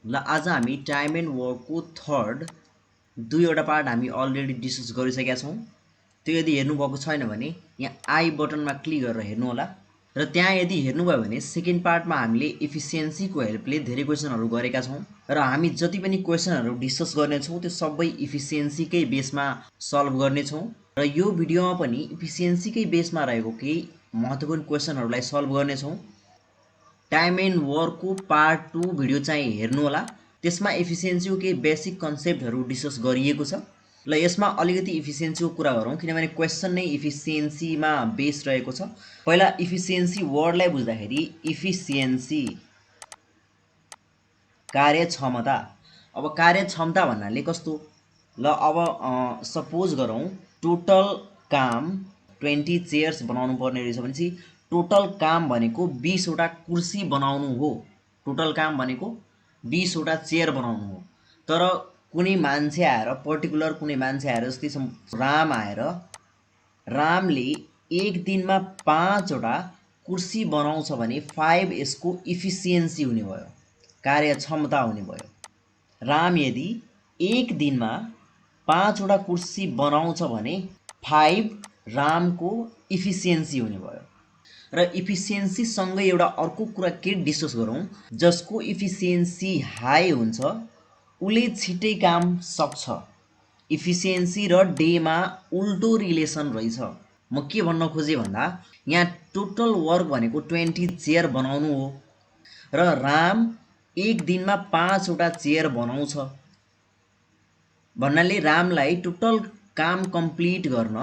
ल आज हामी टाइम एन्ड वर्कको थर्ड दुईवटा पार्ट हामी अलरेडी डिस्कस गरिसकेका छौँ। त्यो यदि हेर्नुभएको छैन भने यहाँ आई बटनमा क्लिक गरेर हेर्नु होला र त्यहाँ यदि हेर्नुभयो भने सेकेन्ड पार्टमा हामीले इफिसियन्सीको हेल्पले धेरै क्वेसनहरू गरेका छौँ र हामी जति पनि क्वेसनहरू डिस्कस गर्नेछौँ त्यो सबै इफिसियन्सीकै बेसमा सल्भ गर्नेछौँ र यो भिडियोमा पनि इफिसियन्सीकै बेसमा रहेको केही महत्त्वपूर्ण क्वेसनहरूलाई सल्भ गर्नेछौँ। टाइम एन्ड वर्कको पार्ट 2 भिडियो चाहिँ हेर्नु होला। त्यसमा इफिसियन्सीको केही बेसिक कन्सेप्टहरू डिस्कस गरिएको छ। ल यसमा अलिकति इफिसियन्सीको कुरा गरौँ किनभने क्वेसन नै इफिसियन्सीमा बेस रहेको छ। पहिला इफिसियन्सी वर्डलाई बुझ्दाखेरि इफिसियन्सी कार्यक्षमता। अब कार्यक्षमता भन्नाले कस्तो? ल अब सपोज गरौँ टोटल काम 20 चेयर्स बनाउनु पर्ने रहेछ भनेपछि टोटल काम भनेको 20 वटा कुर्सी बनाउनु हो। टोटल काम भनेको 20 वटा चेयर बनाउनु हो। तर कुनै मान्छे आएर पर्टिकुलर कुनै मान्छे आएर जस्तै राम आएर रामले एक दिनमा 5 वटा कुर्सी बनाउँछ भने 5 यसको इफिसियन्सी हुने भयो, कार्यक्षमता हुने भयो। राम यदि एक दिनमा 5 वटा कुर्सी बनाउँछ भने 5 रामको इफिसियन्सी हुने भयो। र इफिसियन्सीसँगै एउटा अर्को कुरा के डिस्कस गरौँ, जसको इफिसियन्सी हाई हुन्छ उसले छिट्टै काम सक्छ। इफिसियन्सी र डेमा उल्टो रिलेसन रहेछ। म के भन्न खोजेँ भन्दा यहाँ टोटल वर्क भनेको 20 चेयर बनाउनु हो र राम एक दिनमा 5 वटा चेयर बनाउँछ भन्नाले रामलाई टोटल काम कम्प्लिट गर्न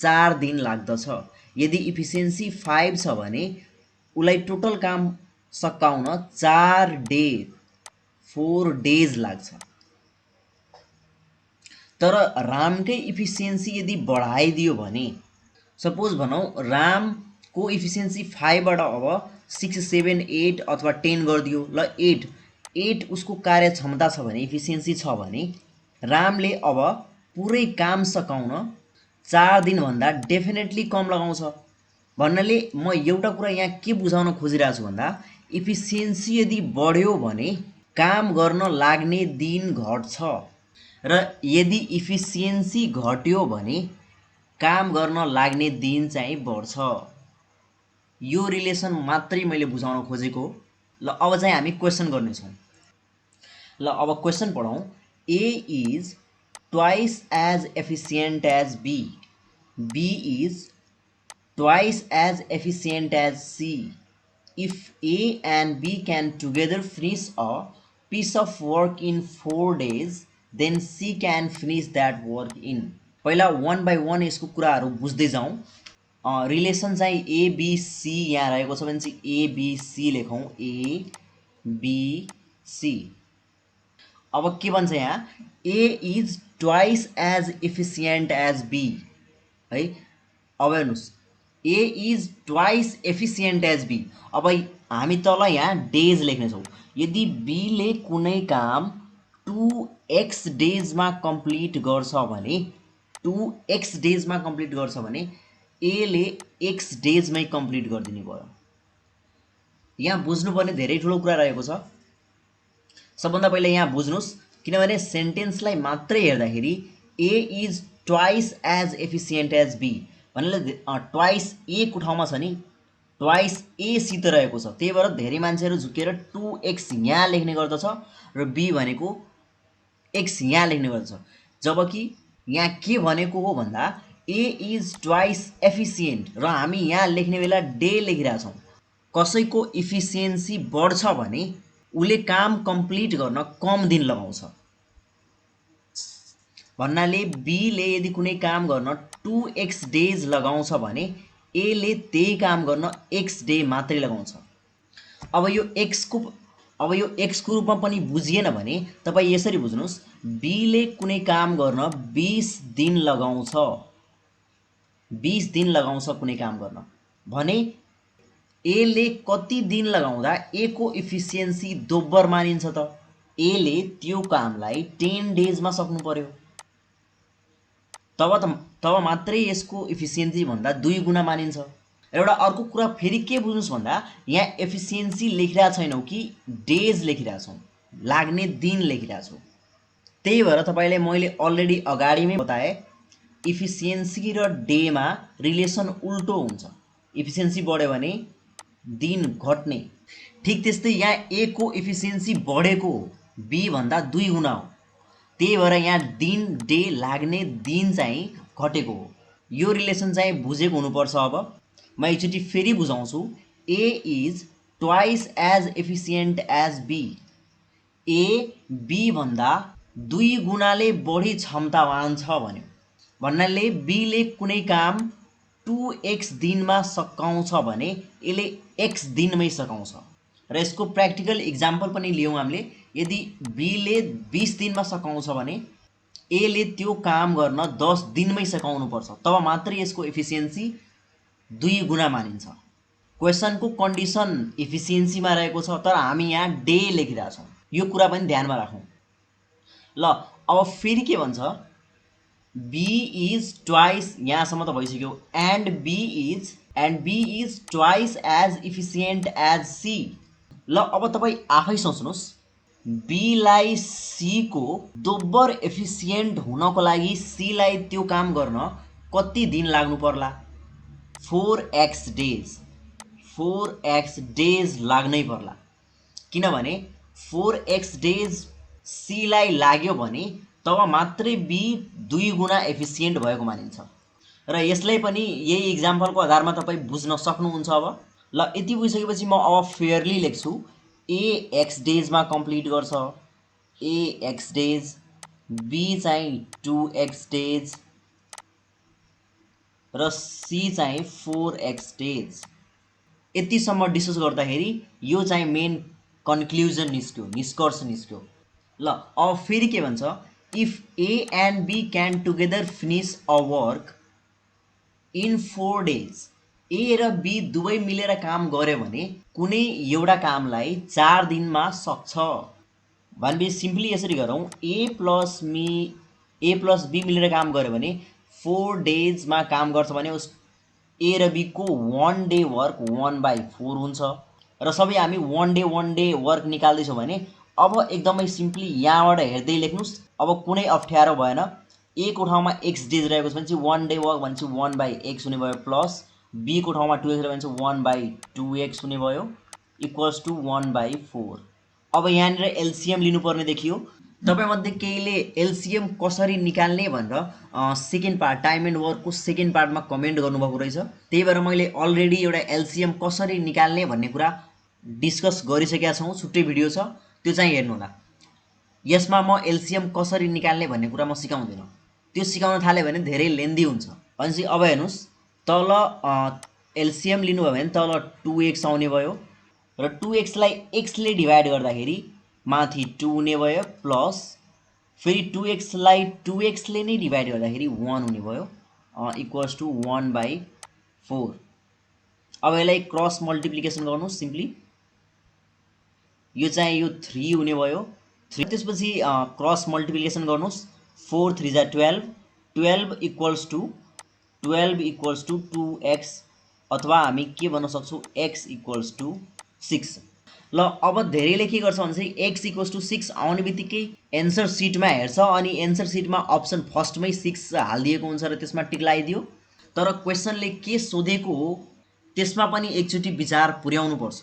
4 दिन लाग्दछ। यदि इफिसियन्सी 5 छ भने उसलाई टोटल काम सकाउन 4 डेज लाग्छ। तर रामकै इफिसियन्सी यदि बढाइदियो भने सपोज भनौँ रामको इफिसियन्सी 5 बाट अब 6, 7, 8 अथवा 10 गरिदियो। ल 8 उसको कार्यक्षमता छ भने इफिसियन्सी छ भने रामले अब पुरै काम सकाउन 4 दिनभन्दा डेफिनेटली कम लगाउँछ। भन्नाले म एउटा कुरा यहाँ के बुझाउन खोजिरहेको छु भन्दा इफिसियन्सी यदि बढ्यो भने काम गर्न लाग्ने दिन घट्छ र यदि इफिसियन्सी घट्यो भने काम गर्न लाग्ने दिन चाहिँ बढ्छ। यो रिलेसन मात्रै मैले बुझाउन खोजेको। ल अब चाहिँ हामी क्वेसन गर्नेछौँ। ल अब क्वेसन पढौँ। A is twice as efficient as B. B is twice as efficient as C. If A and B can together finish a piece of work in 4 days, then C can finish that work in. पहिला 1 by 1 यसको कुराहरू बुझ्दै जाउँ। Relation चाहिँ ABC यहाँ रहेको छ भने चाहिँ एबिसी लेखौँ, एबिसी। अब के भन्छ यहाँ, A is twice as efficient as B है। अब हेर्नुहोस् A is twice efficient as B. अब हामी तल यहाँ डेज लेख्नेछौँ। यदि बीले कुनै काम 2x डेजमा कम्प्लिट गर्छ भने 2x डेजमा कम्प्लिट गर्छ भने एले x डेजमै कम्प्लिट गरिदिने भयो। यहाँ बुझ्नुपर्ने धेरै ठुलो कुरा रहेको छ। सबभन्दा पहिला यहाँ बुझ्नुहोस् किनभने सेन्टेन्सलाई मात्रै हेर्दाखेरि A is twice as efficient as B भन्नाले ट्वाइस ए को ठाउँमा छ नि ट्वाइस ए सित रहेको छ। त्यही भएर धेरै मान्छेहरू झुकेर 2x यहाँ लेख्ने गर्दछ र बी भनेको x यहाँ लेख्ने गर्दछ। जबकि यहाँ के भनेको हो भन्दा ए इज ट्वाइस एफिसियन्ट र हामी यहाँ लेख्ने बेला डे लेखिरहेछौँ। कसैको इफिसियन्सी बढ्छ भने उसले काम कम्प्लिट गर्न कम दिन लगाउँछ। भन्नाले बीले यदि कुनै काम गर्न 2x डेज लगाउँछ भने एले त्यही काम गर्न x डे मात्रै लगाउँछ। अब यो x को रूपमा पनि बुझिएन भने तपाईँ यसरी बुझ्नुहोस्, बीले कुनै काम गर्न 20 दिन लगाउँछ, 20 दिन लगाउँछ कुनै काम गर्न भने एले कति दिन लगाउँदा ए को इफिसियन्सी दोब्बर मानिन्छ त? एले त्यो कामलाई 10 डेजमा सक्नु पर्यो। तब मात्रै यसको इफिसियन्सी भन्दा 2 गुणा मानिन्छ। एउटा अर्को कुरा फेरि के बुझ्नुहोस् भन्दा यहाँ एफिसियन्सी लेखिरहेको छैनौँ कि डेज लेखिरहेछौँ। लाग्ने दिन लेखिरहेको छु। त्यही भएर तपाईँले मैले अलरेडी अगाडिमै बताएँ इफिसियन्सी र डेमा रिलेसन उल्टो हुन्छ। इफिसियन्सी बढ्यो भने दिन घट्ने। ठिक त्यस्तै यहाँ ए को इफिसियन्सी बढेको हो, बी भन्दा 2 गुणा हो। त्यही भएर यहाँ दिन डे लाग्ने दिन चाहिँ घटेको हो। यो रिलेसन चाहिँ बुझेको हुनुपर्छ। अब म एकचोटि फेरि बुझाउँछु। A is twice as efficient as B. A B भन्दा 2 गुणाले बढी क्षमतावान छ भन्यो। भन्नाले बीले कुनै काम 2x दिनमा सकाउँछ भने यसले x दिनमै सकाउँछ। र यसको प्र्याक्टिकल इक्जाम्पल पनि लियौँ हामीले। यदि बीले 20 दिनमा सकाउँछ भने एले त्यो काम गर्न 10 दिनमै सकाउनुपर्छ, तब मात्रै यसको एफिसियन्सी 2 गुणा मानिन्छ। क्वेसनको कन्डिसन इफिसियन्सीमा रहेको छ, तर हामी यहाँ डे लेखिरहेछौँ। यो कुरा पनि ध्यानमा राखौँ। ल अब फेरि के भन्छ, बी इज ट्वाइस, यहाँसम्म त भइसक्यो, and B is twice as efficient as C. ल अब तपाईँ आफै सोच्नुहोस्, बीलाई सीको दोब्बर एफिसियन्ट हुनको लागि सीलाई त्यो काम गर्न कति दिन लाग्नु पर्ला? 4x days. 4x डेज लाग्नै पर्ला, किनभने 4x डेज सीलाई लाग्यो भने तब मात्रै बी 2 गुणा एफिसियन्ट भएको मानिन्छ। र यसलाई पनि यही इक्जाम्पलको आधारमा तपाईँ बुझ्न सक्नुहुन्छ। अब ल यति बुझिसकेपछि म अब फेयरली लेख्छु। ए एक्स डेजमा कम्प्लिट गर्छ, ए एक्स डेज, बी चाहिँ 2x डेज र सी चाहिँ 4x डेज। यतिसम्म डिस्कस गर्दाखेरि यो चाहिँ मेन कन्क्लुजन निस्क्यो, निष्कर्ष निस्क्यो। ल अब फेरि के भन्छ, if A and B can together finish a work in 4 days. A र बी दुवै मिलेर काम गर्यो भने कुनै एउटा कामलाई 4 दिनमा सक्छ भनेपछि सिम्पली यसरी गरौँ, ए प्लस बी मिलेर काम गर्यो भने 4 डेजमा काम गर्छ भने उस ए र बीको 1 डे वर्क 1/4 हुन्छ। र सबै हामी 1 डे वर्क निकाल्दैछौँ भने अब एकदमै सिम्पली यहाँबाट हेर्दै लेख्नुहोस्। अब कुनै अप्ठ्यारो भएन। ए को ठाउँमा x डेज रहेको छ भने चाहिँ 1 डे वर्क भने चाहिँ 1/x हुने भयो, प्लस बी को ठाउँमा 2x रहेको भने चाहिँ 1/2x हुने भयो, इक्वल्स टु 1/4। अब यहाँनिर एलसिएम लिनुपर्ने देखियो। तपाईँमध्ये केहीले एलसिएम कसरी निकाल्ने भनेर सेकेन्ड पार्ट टाइम एन्ड वर्कको सेकेन्ड पार्टमा कमेन्ट गर्नुभएको रहेछ। त्यही भएर मैले अलरेडी एउटा एलसिएम कसरी निकाल्ने भन्ने कुरा डिस्कस गरिसकेका छौँ, छुट्टै भिडियो छ, त्यो चाहिँ हेर्नुहोला। यसमा म एलसिएम कसरी निकाल्ने भन्ने कुरा म सिकाउँदिनँ, त्यो सिकाउन थाल्यो भने धेरै लेन्दी हुन्छ। भनेपछि अब हेर्नुहोस्, तल एलसिएम लिनुभयो भने तल 2x आउने भयो र 2x लाई x ले डिभाइड गर्दाखेरि माथि 2 हुने भयो, प्लस फेरि 2x लाई 2x ले नै डिभाइड गर्दाखेरि 1 हुने भयो, इक्वल्स टु 1/4। अब यसलाई क्रस मल्टिप्लिकेसन गर्नुहोस् सिम्पली, यो चाहिँ यो 3 हुने भयो, 3 त्यसपछि क्रस मल्टिप्लिकेसन गर्नुहोस्, 4 3 जा 12, 12 इक्वल्स टु 2x, अथवा हामी के भन्न सक्छौँ x इक्वल्स टु 6। ल अब धेरैले के गर्छ भने चाहिँ x इक्वल्स टु 6 आउने बित्तिकै एन्सर सिटमा हेर्छ अनि एन्सर सिटमा अप्सन फर्स्टमै 6 हालिदिएको हुन्छ र त्यसमा टिक लगाइदियो। तर क्वेसनले के सोधेको हो त्यसमा पनि एकचोटि विचार पुर्याउनुपर्छ।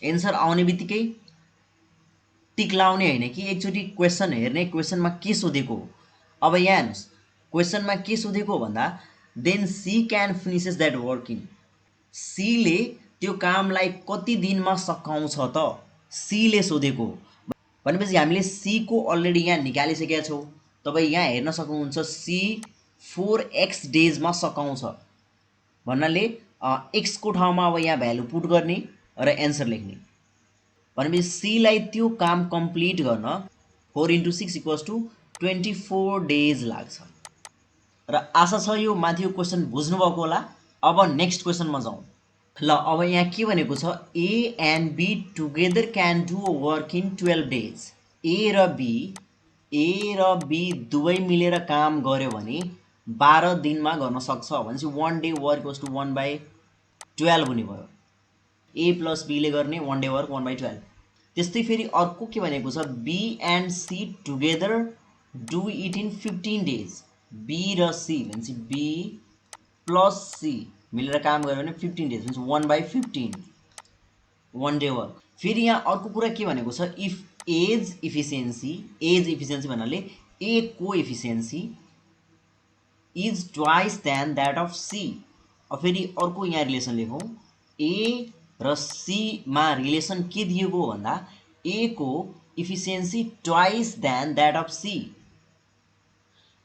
एन्सर आउने बित्तिकै टिक लाउने होइन कि एकचोटि क्वेसन हेर्ने, क्वेसनमा के सोधेको हो। अब यहाँ हेर्नुहोस्, क्वेसनमा के सोधेको हो भन्दा then C can finishes that work in. सीले त्यो कामलाई कति दिनमा सकाउँछ त, सीले सोधेको हो भनेपछि हामीले सीको अलरेडी यहाँ निकालिसकेका छौँ। तपाईँ यहाँ हेर्न सक्नुहुन्छ, सी 4x डेजमा सकाउँछ भन्नाले x को ठाउँमा अब यहाँ भ्यालु पुट गर्ने र एन्सर लेख्ने भनेपछि सीलाई त्यो काम कम्प्लिट गर्न 4 × 6 इक्वल्स टु 24 डेज लाग्छ। र आशा छ यो माथिको क्वेसन बुझ्नुभएको होला। अब नेक्स्ट क्वेसनमा जाउँ। ल अब यहाँ के भनेको छ, A and B together can do work in 12 days. A र बी दुवै मिलेर काम गर्यो भने 12 दिनमा गर्न सक्छ भनेपछि 1 डे वर्क इक्वल्स टु 1/12 हुने भयो। ए प्लस बीले गर्ने 1 डे वर्क 1/12। त्यस्तै फेरि अर्को के भनेको छ B and C together do it in 15 days. B र सी भनेपछि बी प्लस सी मिलेर काम गर्यो भने 15 डेज हुन्छ 1/15 1 डे वर्क। फेरि यहाँ अर्को कुरा के भनेको छ इफ एज इफिसियन्सी भन्नाले ए को efficiency is twice than that of C. अब फेरि अर्को यहाँ रिलेसन लेखौँ ए र सीमा रिलेसन के दिएको हो भन्दा ए को efficiency twice than that of C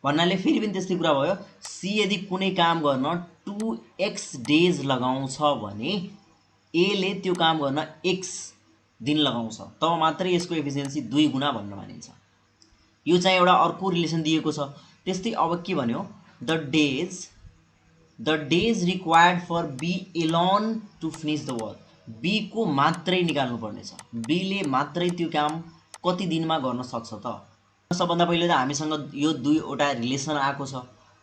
भन्नाले फेरि पनि त्यस्तै कुरा भयो सी यदि कुनै काम गर्न 2x डेज लगाउँछ भने एले त्यो काम गर्न x दिन लगाउँछ तब मात्रै यसको एफिसियन्सी 2 गुणा भन्न मानिन्छ। यो चाहिँ एउटा अर्को रिलेसन दिएको छ। त्यस्तै अब के भन्यो the days required for B alone to finish the work. B को मात्रै निकाल्नु पर्नेछ, बीले मात्रै त्यो काम कति दिनमा गर्न सक्छ त। सबभन्दा पहिले त हामीसँग यो दुईवटा रिलेसन आएको छ।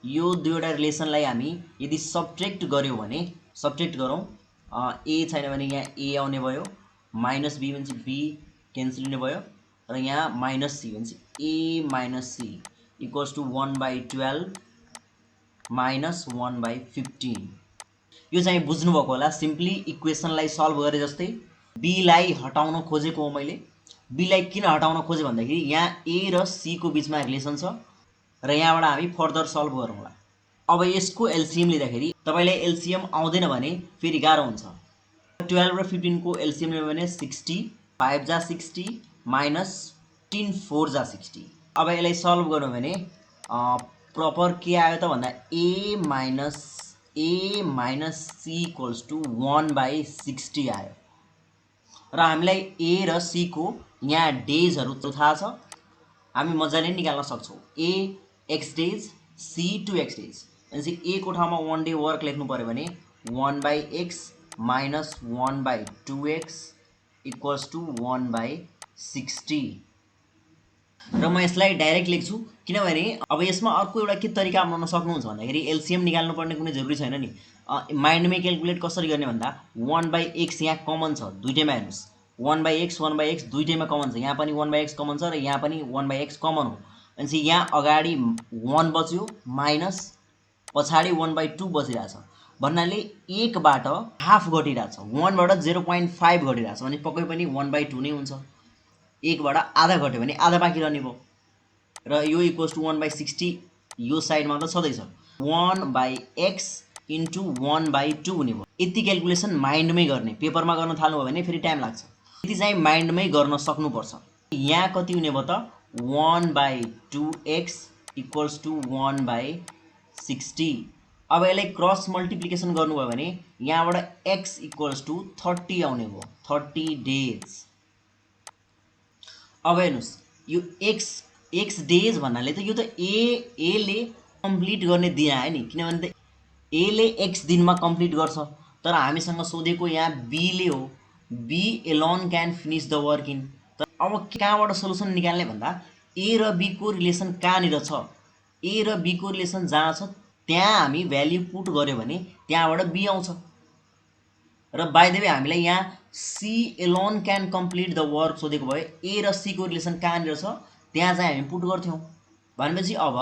यो दुईवटा रिलेसनलाई हामी यदि सब्ट्रेक्ट गऱ्यौँ भने सब्ट्रेक्ट गरौँ ए छैन भने यहाँ ए आउने भयो माइनस बी भनेपछि बी क्यान्सल हुने भयो र यहाँ माइनस सी भनेपछि A minus C equals to 1/12 minus 1/15। यो चाहिँ बुझ्नुभएको होला। सिम्पली इक्वेसनलाई सल्भ गरे जस्तै बीलाई हटाउन खोजेको हो मैले। बीलाई किन हटाउन खोजेँ भन्दाखेरि यहाँ ए र सी को बिचमा रिलेसन छ र यहाँबाट हामी फर्दर सल्भ गरौँला। अब यसको एलसिएम लिँदाखेरि तपाईँलाई एलसिएम आउँदैन भने फेरि गाह्रो हुन्छ। 12 र 15 को एलसिएम लियो भने 60 5 जा 60 माइनस 15 4 जा 60। अब यसलाई सल्भ गर्नु भने प्रपर के आयो त भन्दा ए माइनस सी इक्वल्स टु 1/60 आयो र हामीलाई ए र सी को यहाँ डेजहरू थाहा छ, हामी मजाले निकाल्न सक्छौँ। A x days C 2x days भनेपछि ए को ठाउँमा 1 डे वर्क लेख्नु पऱ्यो भने 1/x minus 1/2x equals to 1/60 र म यसलाई डाइरेक्ट लेख्छु किनभने अब यसमा अर्को एउटा के तरिका अपनाउन सक्नुहुन्छ भन्दाखेरि एलसिएम निकाल्नुपर्ने कुनै जरुरी छैन नि। माइन्डमै क्यालकुलेट कसरी गर्ने भन्दा 1/x यहाँ कमन छ दुईटैमा हेर्नुहोस् 1/x दुईटैमा कमन छ, यहाँ पनि 1/x कमन छ र यहाँ पनि 1/x कमन हो भनेपछि यहाँ अगाडि 1 बच्यो माइनस पछाडि 1/2 बचिरहेछ भन्नाले 1 बाट हाफ घटिरहेछ 1 बाट 0.5 घटिरहेछ भने पक्कै पनि 1/2 नै हुन्छ। 1 बाट आधा घट्यो भने आधा बाँकी रहने भयो र यो इक्वल्स टु 1/60 यो साइडमा त छँदैछ 1/x इन्टु 1/2 हुने भयो। यति क्यालकुलेसन माइन्डमै गर्ने, पेपरमा गर्न थाल्नुभयो भने फेरि टाइम लाग्छ। यति चाहिँ माइन्डमै गर्न सक्नुपर्छ। यहाँ कति हुने भयो त 1/2x इक्वल्स टु 1/60। अब यसलाई क्रस मल्टिप्लिकेसन गर्नुभयो भने यहाँबाट x इक्वल्स टु 30 आउने भयो 30 डेज। अब हेर्नुहोस् यो एक्स डेज भन्नाले त यो त एले कम्प्लिट गर्ने दिन आयो नि, किनभने त एले एक्स दिनमा कम्प्लिट गर्छ तर हामीसँग सोधेको यहाँ बीले हो। B alone can finish the work in. तर अब कहाँबाट सोलुसन निकाल्ने भन्दा ए र बी को रिलेसन कहाँनिर छ, ए र बी को रिलेसन जहाँ छ त्यहाँ हामी भ्याल्यु पुट गऱ्यो भने त्यहाँबाट बी आउँछ र बाइ द वे हामीलाई यहाँ C alone can complete the work सोधेको भयो। ए र सी को रिलेसन कहाँनिर छ त्यहाँ चाहिँ हामी पुट गर्थ्यौँ भनेपछि अब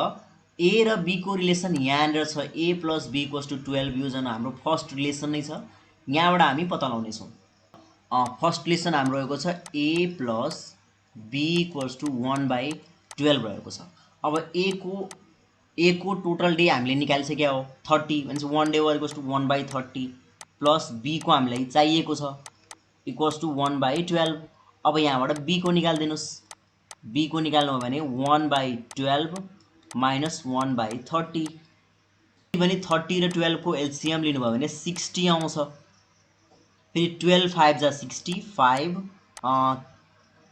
ए र बी को रिलेसन यहाँनिर छ ए प्लस बी इक्वल्स टु 12 यो जुन हाम्रो फर्स्ट रिलेसन नै छ यहाँबाट हामी पत्ता लगाउनेछौँ। फर्स्ट रिलेसन हाम्रो रहेको छ ए प्लस बी इक्वल्स टु 1/12 रहेको छ। अब ए को टोटल डे हामीले निकालिसक्या हो 30 भनेपछि 1 day work equals to 1/30 plus B को हामीलाई चाहिएको छ इक्वल्स टु 1/12। अब यहाँबाट बी को निकालिदिनुहोस्, बी को निकाल्नु हो भने 1/12 माइनस 1/30 भने 30 र 12 को एलसिएम लिनुभयो भने 60 आउँछ। फेरि 12 5 जा 60 5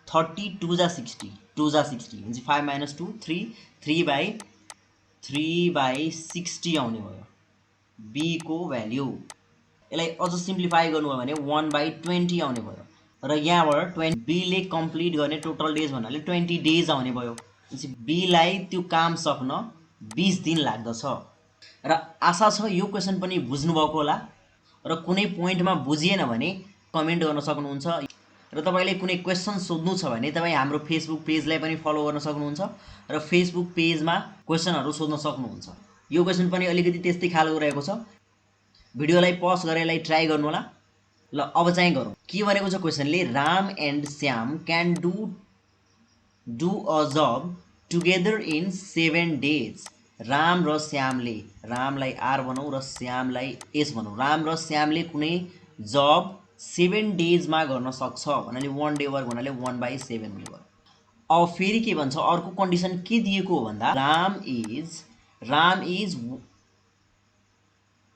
30 2 जा 60 2 जा 60 भनेपछि 5 माइनस 2 3 3/60 आउने भयो बी को भ्याल्यु। यसलाई अझ सिम्प्लिफाई गर्नुभयो भने 1/20 आउने भयो र यहाँबाट 20 बीले कम्प्लिट गर्ने टोटल डेज भन्नाले 20 डेज आउने भयो। बीलाई त्यो काम सक्न 20 दिन लाग्दछ र आशा छ यो क्वेसन पनि बुझ्नुभएको होला र कुनै पोइन्टमा बुझिएन भने कमेन्ट गर्न सक्नुहुन्छ। र तपाईले कुनै क्वेशन सोध्नु छ भने तपाई हाम्रो फेसबुक पेजलाई पनि फलो गर्न सक्नुहुन्छ र फेसबुक पेजमा क्वेशनहरु सोध्न सक्नुहुन्छ। यो क्वेशन पनि अलिकति त्यस्तै खालको रहेको छ। भिडियोलाई पज गरेर यसलाई ट्राई गर्नु होला। ल अब चाहिँ गरौँ। के भनेको छ क्वेशनले Ram and Shyam can do a job together in 7 days. Ram र श्यामले, रामलाई आर भनौँ र श्यामलाई एस भनौँ, राम र श्यामले कुनै जब 7 डेजमा गर्न सक्छ भन्नाले 1 डे वर्क भन्नाले 1/7 हुने भयो। अब फेरि के भन्छ, अर्को कन्डिसन के दिएको हो भन्दा Ram is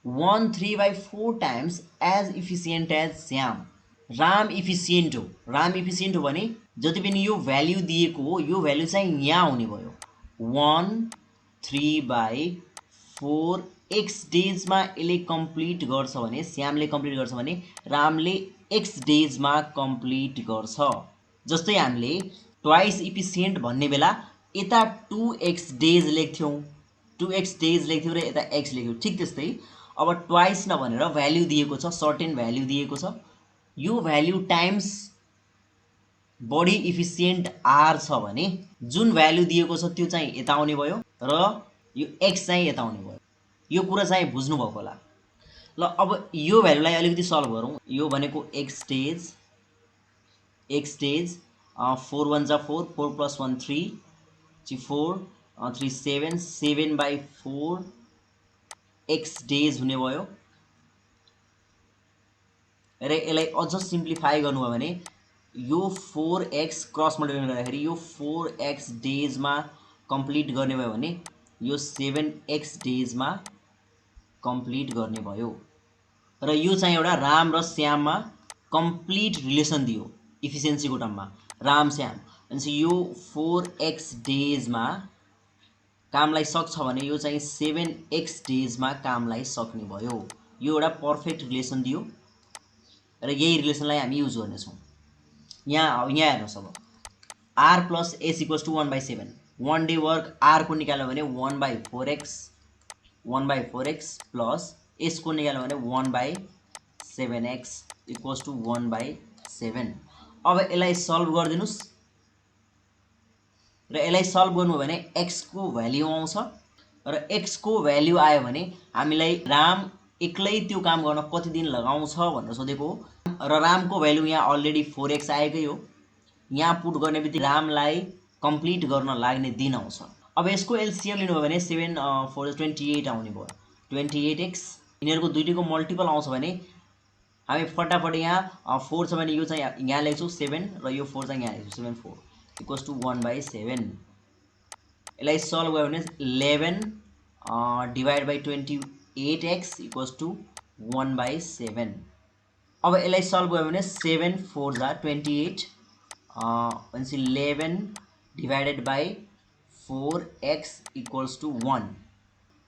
1/3/4 times as efficient as Shyam. Ram efficient हो, राम इफिसिएन्ट हो भने जति पनि यो भ्याल्यु दिएको हो यो भ्याल्यु चाहिँ यहाँ हुने भयो। 1/3/4 एक्स डेजमा यसले कम्प्लिट गर्छ भने, श्यामले कम्प्लिट गर्छ भने रामले एक्स डेजमा कम्प्लिट गर्छ। जस्तै हामीले ट्वाइस इफिसिएन्ट भन्ने बेला यता 2x डेज लेख्थ्यौँ, 2x डेज लेख्थ्यौँ र यता x लेख्थ्यौँ। ठिक त्यस्तै अब ट्वाइस नभनेर भ्याल्यु दिएको छ, सर्टेन भ्याल्यु दिएको छ, यो भ्याल्यु टाइम्स बढी इफिसिएन्ट आर छ भने जुन भ्याल्यु दिएको छ त्यो चाहिँ यता आउने भयो र यो x चाहिँ यता आउने भयो। यो कुरा चाहिँ बुझ्नु भएको होला। ल अब यो भ्याल्युलाई अलिकति सल्भ गरौँ। यो भनेको x डेज 4 1 जा 4, 4 + 1 3 4 3 7, 7/4 एक्स डेज हुने भयो। र यसलाई अझ सिम्प्लिफाई गर्नुभयो भने यो 4x क्रस मल्टिप्लाई गर्दाखेरि यो 4x डेजमा कम्प्लिट गर्ने भयो भने यो 7x डेजमा कम्प्लिट गर्ने भयो। र यो चाहिँ एउटा राम र श्याममा कम्प्लिट रिलेसन दियो इफिसिएन्सीको टर्ममा, राम श्याम। भनेपछि यो 4x डेजमा कामलाई सक्छ भने यो चाहिँ 7x डेजमा कामलाई सक्ने भयो। यो एउटा पर्फेक्ट रिलेसन दियो र यही रिलेसनलाई हामी युज गर्नेछौँ। यहाँ हेर्नुहोस्, अब r + s = 1/7। 1 day work r को निकाल्यो भने 1/4x प्लस s को निकाल्यो भने 1/7x = 1/7। अब यसलाई सल्भ गरिदिनुस् र यसलाई सल्भ गर्नु भने x को भ्याल्यु आउँछ र x को भ्याल्यु आयो भने हामीलाई राम एक्लै त्यो काम गर्न कति दिन लगाउँछ भनेर सोधेको हो र रामको भ्याल्यु यहाँ अलरेडी 4x आएकै हो। यहाँ पुट गर्ने बित्तिकै रामलाई कम्प्लिट गर्न लाग्ने दिन आउँछ। अब यसको एलसिएम लिनुभयो भने 7 4 28 आउने भयो, 28x। यिनीहरूको दुईटैको मल्टिपल आउँछ भने हामी फटाफट यहाँ 4 छ भने यो चाहिँ यहाँ लेख्छौँ 7 र यो 4 चाहिँ यहाँ लेख्छौँ 7 4 = 1/7। यसलाई सल्भ गर्यो भने 11 / 28x = 1/7। अब यसलाई सल्भ गर्यो भने 7 4 जा 28 भनेपछि 11 / 4x = 1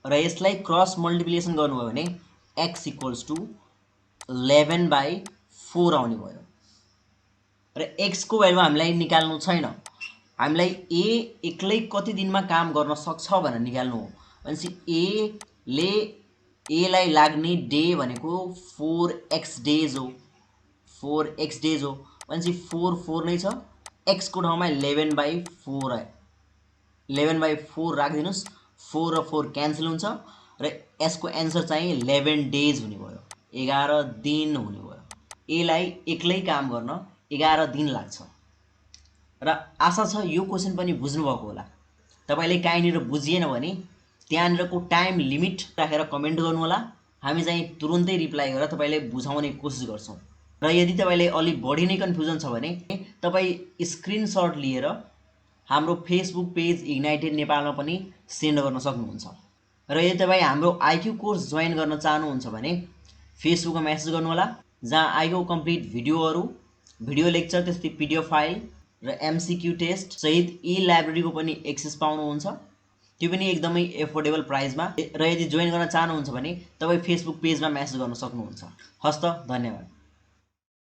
र यसलाई क्रस मल्टिप्लिकेसन गर्नुभयो भने x = 11/4 आउने भयो। र x को भ्यालु हामीलाई निकाल्नु छैन, हामीलाई a एक्लै कति दिनमा काम गर्न सक्छ भनेर निकाल्नु हो। भनेपछि a लाई लाग्ने डे भनेको 4x डेज हो, 4x डेज हो। भनेपछि 4 4 नै छ, x को ठाउँमा 11/4 आयो, 11/4 राखिदिनुस्। 4 र 4 क्यान्सल हुन्छ र यसको एन्सर चाहिँ 11 डेज हुने भयो, 11 दिन हुने भयो। a लाई एक्लै काम गर्न 11 दिन लाग्छ। र आशा छ यो क्वेशन पनि बुझ्नु भएको होला। तपाईले काहीँनिर बुझिएन भने त्यहाँनिरको टाइम लिमिट राखेर कमेन्ट गर्नु होला। हामी चाहिँ तुरुन्तै रिप्लाई गरेर तपाईलाई बुझाउने कोसिस गर्छौँ। र यदि तपाईलाई अलि बढी नै कन्फ्युजन छ भने तपाई स्क्रिनशट लिएर हाम्रो फेसबुक पेज इग्नाइटेड नेपालमा पनि सेन्ड गर्न सक्नुहुन्छ। र यदि तपाई हाम्रो आईक्यू कोर्स जोइन गर्न चाहनुहुन्छ भने फेसबुकमा मेसेज गर्नु होला, जहाँ आईक्यू कम्प्लिट भिडियोहरु, भिडियो लेक्चर, त्यस्तै पीडीएफ फाइल र एमसीक्यू टेस्ट सहित ई लाइब्रेरीको पनि एक्सेस पाउनुहुन्छ, त्यो पनि एकदमै एफोर्डेबल प्राइसमा। र यदि जोइन गर्न चाहनुहुन्छ भने तपाई फेसबुक पेजमा मेसेज गर्न सक्नुहुन्छ। हस्त, धन्यवाद।